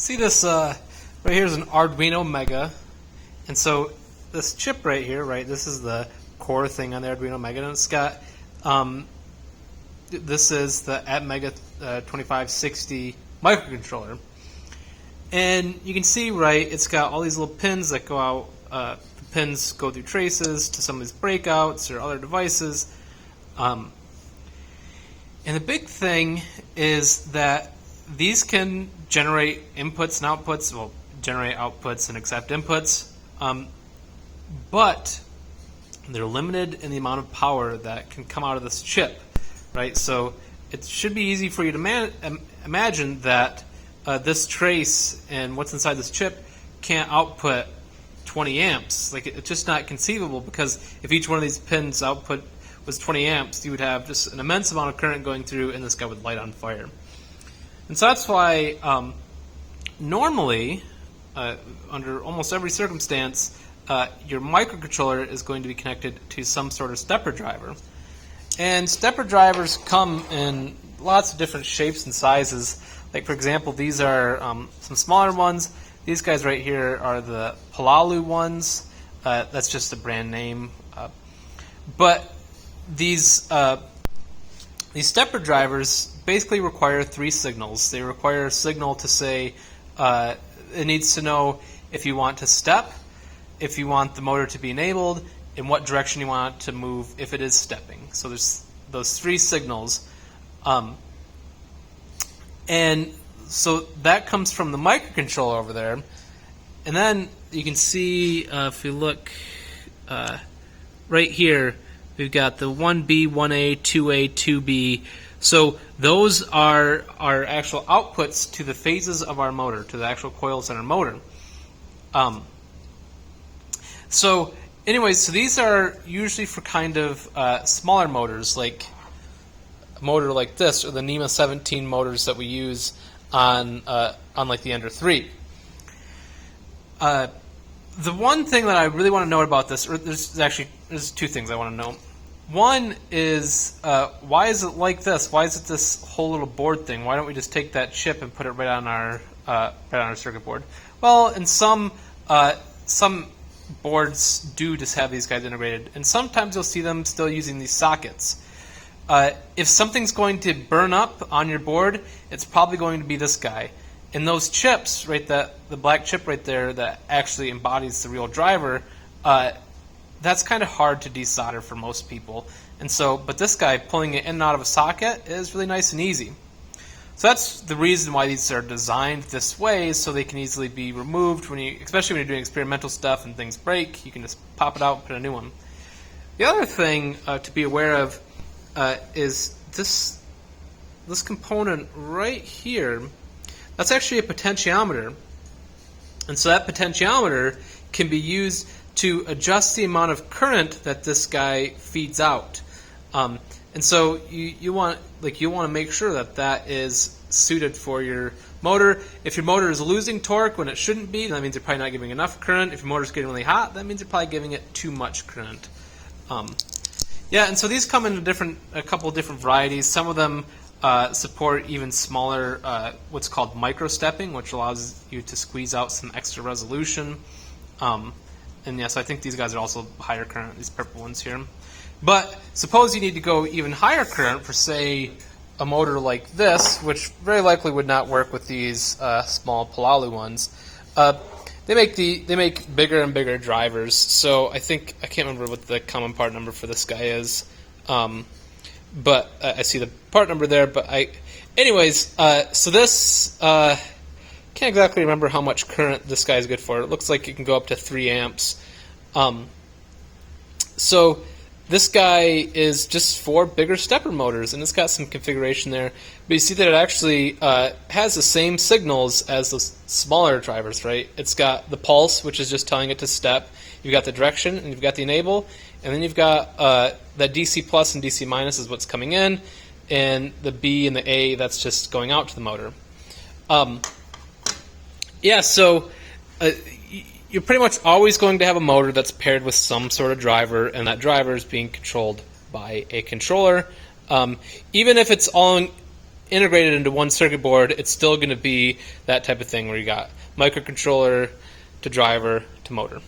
See this right here is an Arduino Mega, and so this chip right here, right, this is the core thing on the Arduino Mega, and it's got this is the Atmega 2560 microcontroller, and you can see, right, it's got all these little pins that go out. The pins go through traces to some of these breakouts or other devices, and the big thing is that these can generate inputs and outputs, well, generate outputs and accept inputs, but they're limited in the amount of power that can come out of this chip, right? So it should be easy for you to imagine that this trace and what's inside this chip can't output 20 amps. Like, it's just not conceivable, because if each one of these pins output was 20 amps, you would have just an immense amount of current going through, and this guy would light on fire. And so that's why normally, under almost every circumstance, your microcontroller is going to be connected to some sort of stepper driver. And stepper drivers come in lots of different shapes and sizes. Like, for example, these are some smaller ones. These guys right here are the Palalu ones. That's just a brand name. But these stepper drivers basically require three signals. They require a signal to say, it needs to know if you want to step, if you want the motor to be enabled, in what direction you want it to move if it is stepping. So there's those three signals. And so that comes from the microcontroller over there. And then you can see, if you look right here, we've got the 1B, 1A, 2A, 2B. So those are our actual outputs to the phases of our motor, to the actual coils in our motor. So anyways, so these are usually for kind of smaller motors, like a motor like this, or the NEMA 17 motors that we use on like the Ender 3. The one thing that I really want to note about this, or there's two things I want to know. One is, why is it like this? Why is it this whole little board thing? Why don't we just take that chip and put it right on our circuit board? Well, in some boards do just have these guys integrated, and sometimes you'll see them still using these sockets. If something's going to burn up on your board, it's probably going to be this guy. And those chips, right, the black chip right there that actually embodies the real driver, that's kind of hard to desolder for most people. And so, but this guy, pulling it in and out of a socket, is really nice and easy. So that's the reason why these are designed this way, so they can easily be removed, especially when you're doing experimental stuff and things break. You can just pop it out and put a new one. The other thing to be aware of is this component right here. That's actually a potentiometer. And so that potentiometer can be used to adjust the amount of current that this guy feeds out. And so you want to make sure that that is suited for your motor. If your motor is losing torque when it shouldn't be, that means you're probably not giving enough current. If your motor is getting really hot, that means you're probably giving it too much current. Yeah, and so these come in a couple of different varieties. Some of them support even smaller, what's called micro-stepping, which allows you to squeeze out some extra resolution. And yes, I think these guys are also higher current, these purple ones here. But suppose you need to go even higher current for, say, a motor like this, which very likely would not work with these small Palalu ones. They make bigger and bigger drivers. So I can't remember what the common part number for this guy is. But I see the part number there. But anyways, so this can't exactly remember how much current this guy is good for. It looks like it can go up to 3 amps. So this guy is just for bigger stepper motors, and it's got some configuration there. But you see that it actually has the same signals as those smaller drivers, right? It's got the pulse, which is just telling it to step. You've got the direction, and you've got the enable, and then you've got that DC plus and DC minus is what's coming in, and the B and the A, that's just going out to the motor. Yeah, so you're pretty much always going to have a motor that's paired with some sort of driver, and that driver is being controlled by a controller. Even if it's all integrated into one circuit board, it's still going to be that type of thing where you got microcontroller to driver to motor.